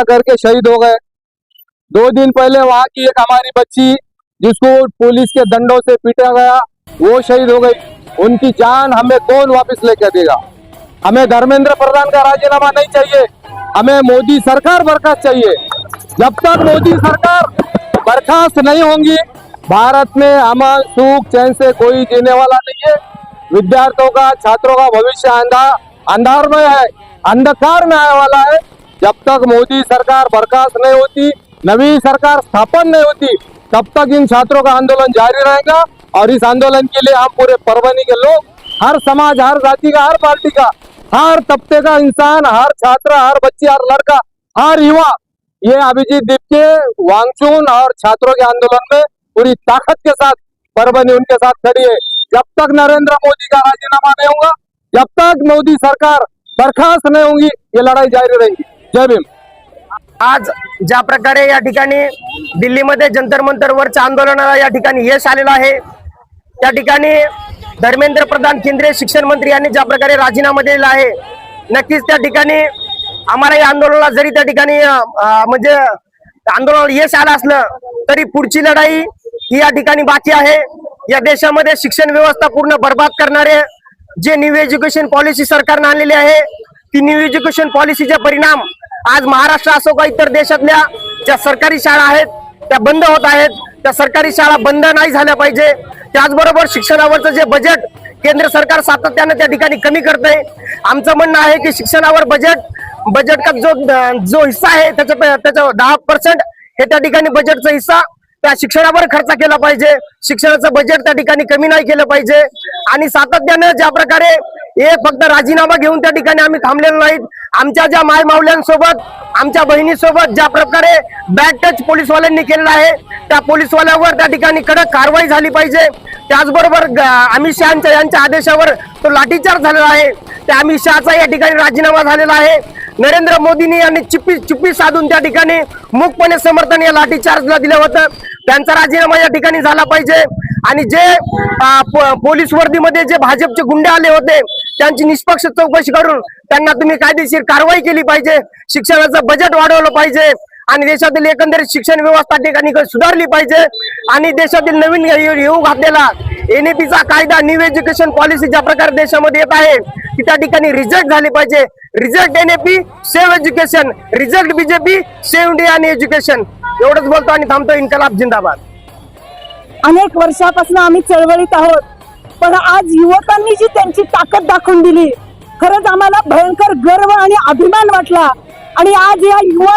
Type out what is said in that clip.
हत्या करके शहीद हो गए। 2 दिन पहले वहाँ की एक हमारी बच्ची जिसको पुलिस के डंडों से पीटा गया वो शहीद हो गई। उनकी जान हमें कौन वापस लेकर देगा? हमें धर्मेंद्र प्रधान का राजीनामा नहीं चाहिए, हमें मोदी सरकार बर्खास्त चाहिए। जब तक मोदी सरकार बर्खास्त नहीं होंगी भारत में अमन सुख चैन से कोई जीने वाला नहीं है। विद्यार्थियों का छात्रों का भविष्य अंधार में है, अंधकार में आने वाला है। जब तक मोदी सरकार बर्खास्त नहीं होती, नवी सरकार स्थापन नहीं होती, तब तक इन छात्रों का आंदोलन जारी रहेगा। और इस आंदोलन के लिए हम पूरे परभनी के लोग, हर समाज, हर जाति का, हर पार्टी का, हर तबके का इंसान, हर छात्र, हर बच्ची, हर लड़का, हर युवा ये अभिजीत दीपके, वांगचून और छात्रों के आंदोलन में पूरी ताकत के साथ परभनी उनके साथ खड़ी है। जब तक नरेंद्र मोदी का राजीनामा नहीं होगा, जब तक मोदी सरकार बर्खास्त नाही होगी, ये लढाई जारी रहेगी। जय भीम। आज ज्या प्रकारे या ठिकाणी दिल्लीमध्ये जंतर मंतर वरच्या आंदोलनाला या ठिकाणी यश आलेलं आहे, त्या ठिकाणी धर्मेंद्र प्रधान केंद्रीय शिक्षण मंत्री यांनी ज्या प्रकारे राजीनामा दिलेला आहे, नक्कीच त्या ठिकाणी आम्हाला या आंदोलनाला जरी त्या ठिकाणी म्हणजे आंदोलनाला यश आलं असलं तरी पुढची लढाई ही या ठिकाणी बाकी आहे। या देशामध्ये शिक्षण व्यवस्था पूर्ण बर्बाद करणारे जे न्यू एज्युकेशन पॉलिसी सरकारने आणलेली आहे, ती न्यू एज्युकेशन पॉलिसीचे परिणाम आज महाराष्ट्र असो का इतर देशातल्या ज्या सरकारी शाळा आहेत त्या बंद होत आहेत। त्या सरकारी शाळा बंद नाही झाल्या पाहिजे। त्याचबरोबर शिक्षणावरचं जे बजेट केंद्र सरकार सातत्याने त्या ठिकाणी कमी करते। आमचं म्हणणं आहे की शिक्षणावर बजेट का जो हिस्सा आहे त्याचा 10% हे त्या ठिकाणी बजेटचा हिस्सा त्या शिक्षणावर खर्च केला पाहिजे। शिक्षणाचं बजेट त्या ठिकाणी कमी नाही केलं पाहिजे। आणि सातत्याने ज्या प्रकारे हे फक्त राजीनामा घेऊन त्या ठिकाणी आम्ही थांबलेलो नाहीत, आमच्या ज्या माय मावल्यांसोबत, आमच्या बहिणीसोबत ज्या प्रकारे बॅक टच पोलीसवाल्यांनी केलेला आहे, त्या पोलीसवाल्यावर त्या ठिकाणी कडक कारवाई झाली पाहिजे। त्याचबरोबर अमित शहा यांच्या आदेशावर तो लाठीचार्ज झालेला आहे, त्या अमित शहाचा या ठिकाणी राजीनामा झालेला आहे। नरेंद्र मोदींनी यांनी चुप्पी साधून त्या ठिकाणी मुक्तपणे समर्थन या लाठीचार्जला दिलं होतं, त्यांचा राजीनामा या ठिकाणी झाला पाहिजे। आणि जे पोलीस वर्दीमध्ये जे भाजपचे गुंडे आले होते त्यांची निष्पक्ष चौकशी करून त्यांना तुम्ही कायदेशीर कारवाई केली पाहिजे। शिक्षणाचं बजेट वाढवलं पाहिजे आणि देशातील एकंदरीत शिक्षण व्यवस्था ठिकाणी सुधारली पाहिजे। आणि देशातील नवीन येऊ घातलेला एनईपीचा कायदा, न्यू एज्युकेशन पॉलिसी ज्या प्रकारे देशामध्ये येत आहे ती त्या ठिकाणी रिजेक्ट झाली पाहिजे। Reject NEP, save education, reject BJP, save India आणि एज्युकेशन। एवढंच बोलतो आणि थांबतो। इन्कलाब जिंदाबाद। अनेक वर्षापासून आम्ही चळवळीत आहोत, पण आज युवकांनी जी त्यांची ताकद दाखवून दिली, खरंच आम्हाला भयंकर गर्व आणि अभिमान वाटला। आणि आज या युवा